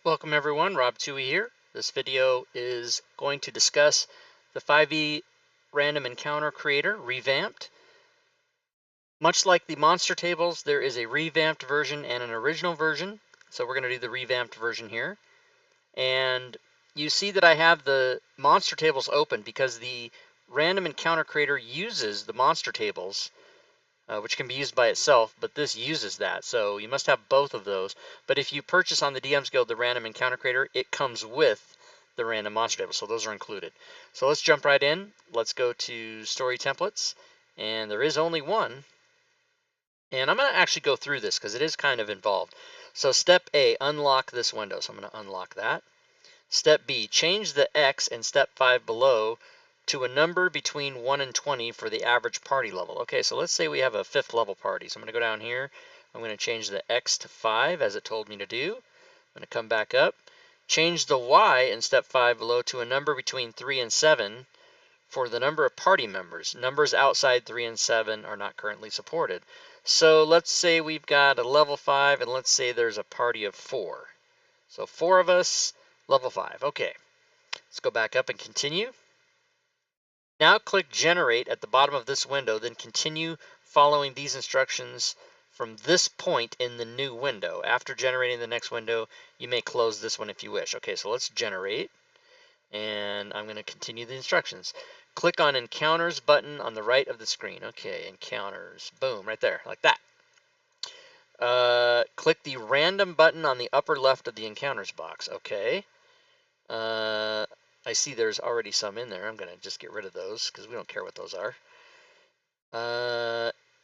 Welcome everyone, Rob Tui here. This video is going to discuss the 5e Random Encounter Creator revamped. Much like the monster tables, there is a revamped version and an original version. So we're going to do the revamped version here. And you see that I have the monster tables open because the Random Encounter Creator uses the monster tables, which can be used by itself, but this uses that. So you must have both of those. But if you purchase on the DM's Guild the Random Encounter Creator, it comes with the random monster table, so those are included. So let's jump right in. Let's go to Story Templates, and there is only one. And I'm going to actually go through this because it is kind of involved. So step A, unlock this window. So I'm going to unlock that. Step B, change the X in step 5 below to a number between 1 and 20 for the average party level. Okay, so let's say we have a 5th level party. So I'm going to go down here. I'm going to change the X to 5 as it told me to do. I'm going to come back up. Change the Y in step 5 below to a number between 3 and 7 for the number of party members. Numbers outside 3 and 7 are not currently supported. So let's say we've got a level 5, and let's say there's a party of 4. So 4 of us, level 5. Okay, let's go back up and continue. Now click Generate at the bottom of this window, then continue following these instructions from this point in the new window. After generating the next window, you may close this one if you wish. Okay, so let's generate, and I'm going to continue the instructions. Click on Encounters button on the right of the screen. Okay, Encounters, boom, right there, like that. Click the Random button on the upper left of the Encounters box. Okay. I see there's already some in there. I'm going to just get rid of those because we don't care what those are.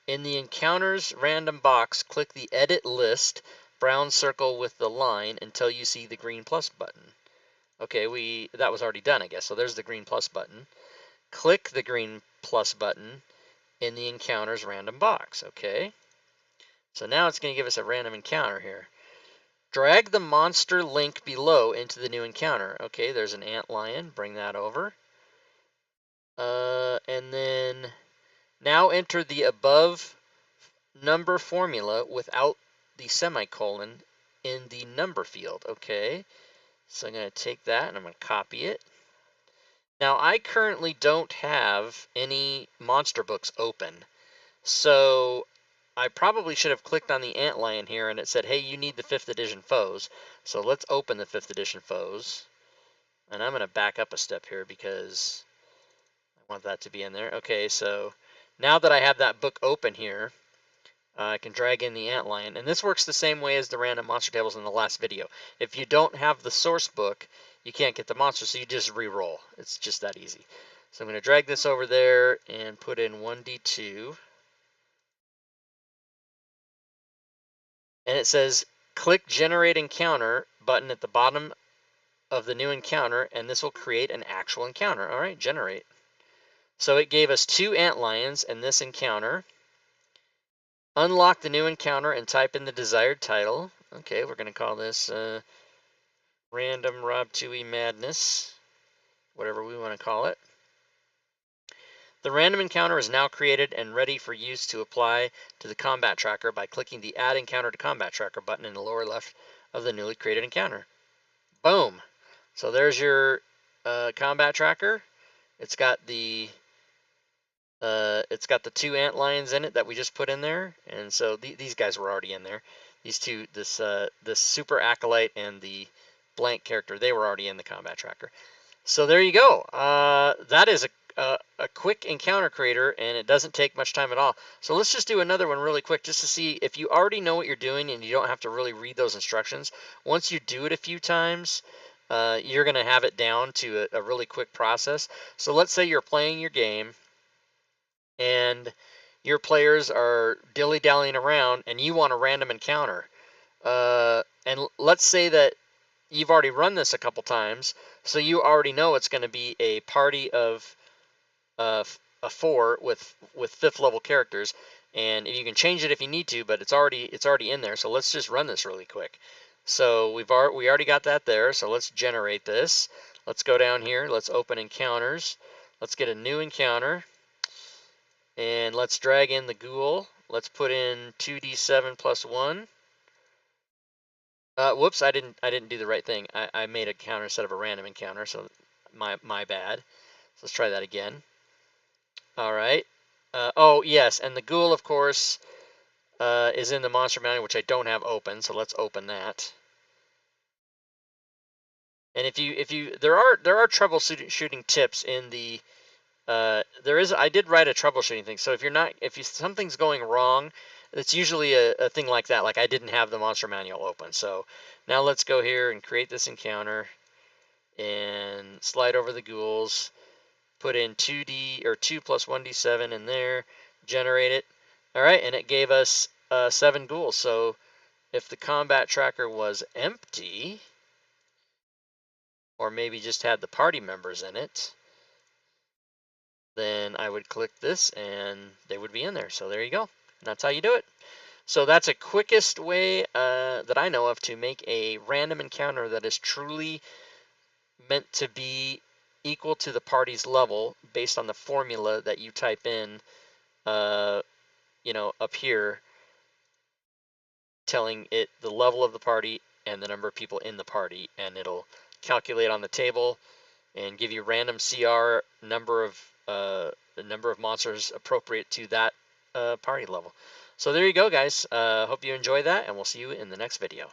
In the Encounters random box, click the Edit List brown circle with the line until you see the green plus button. Okay, that was already done, I guess. So there's the green plus button. Click the green plus button in the Encounters random box. Okay. So now it's going to give us a random encounter here. Drag the monster link below into the new encounter. Okay, there's an ant lion. Bring that over. And then now enter the above number formula without the semicolon in the number field. Okay, so I'm going to take that and I'm going to copy it. Now I currently don't have any monster books open, so I probably should have clicked on the antlion here and it said, hey, you need the 5th edition foes. So let's open the 5th edition foes. And I'm going to back up a step here because I want that to be in there. Okay, so now that I have that book open here, I can drag in the antlion. And this works the same way as the random monster tables in the last video. If you don't have the source book, you can't get the monster, so you just re-roll. It's just that easy. So I'm going to drag this over there and put in 1d2. And it says click Generate Encounter button at the bottom of the new encounter, and this will create an actual encounter. All right, generate. So it gave us 2 antlions in this encounter. Unlock the new encounter and type in the desired title. Okay, we're going to call this Random Rob Tui Madness, whatever we want to call it. The random encounter is now created and ready for use to apply to the combat tracker by clicking the Add Encounter to Combat Tracker button in the lower left of the newly created encounter. Boom! So there's your combat tracker. It's got the 2 antlions in it that we just put in there, and so these guys were already in there. These two, this super acolyte and the blank character, they were already in the combat tracker. So there you go. That is a quick encounter creator, and it doesn't take much time at all. So let's just do another one really quick just to see if you already know what you're doing and you don't have to really read those instructions. Once you do it a few times, you're going to have it down to a really quick process. So let's say you're playing your game and your players are dilly-dallying around and you want a random encounter. And let's say that you've already run this a couple times, so you already know it's going to be a party of a 4 with 5th level characters, and you can change it if you need to, but it's already in there. So let's just run this really quick. So we already got that there. So let's generate this. Let's go down here. Let's open encounters. Let's get a new encounter, and let's drag in the ghoul. Let's put in 2d7 plus 1. Whoops, I didn't do the right thing. I made a counter instead of a random encounter, so my bad. So let's try that again. All right. Oh yes, and the ghoul, of course, is in the monster manual, which I don't have open. So let's open that. And if you there are troubleshooting tips in the I did write a troubleshooting thing. So if something's going wrong, it's usually a thing like that. Like I didn't have the monster manual open. So now let's go here and create this encounter and slide over the ghouls, put in 2D or 2 plus 1d7 in there, generate it. All right, and it gave us 7 ghouls. So if the combat tracker was empty, or maybe just had the party members in it, then I would click this and they would be in there. So there you go. And that's how you do it. So that's a quickest way that I know of to make a random encounter that is truly meant to be equal to the party's level based on the formula that you type in, up here, telling it the level of the party and the number of people in the party, and it'll calculate on the table and give you random CR number of the number of monsters appropriate to that party level. So there you go, guys. Hope you enjoy that, and we'll see you in the next video.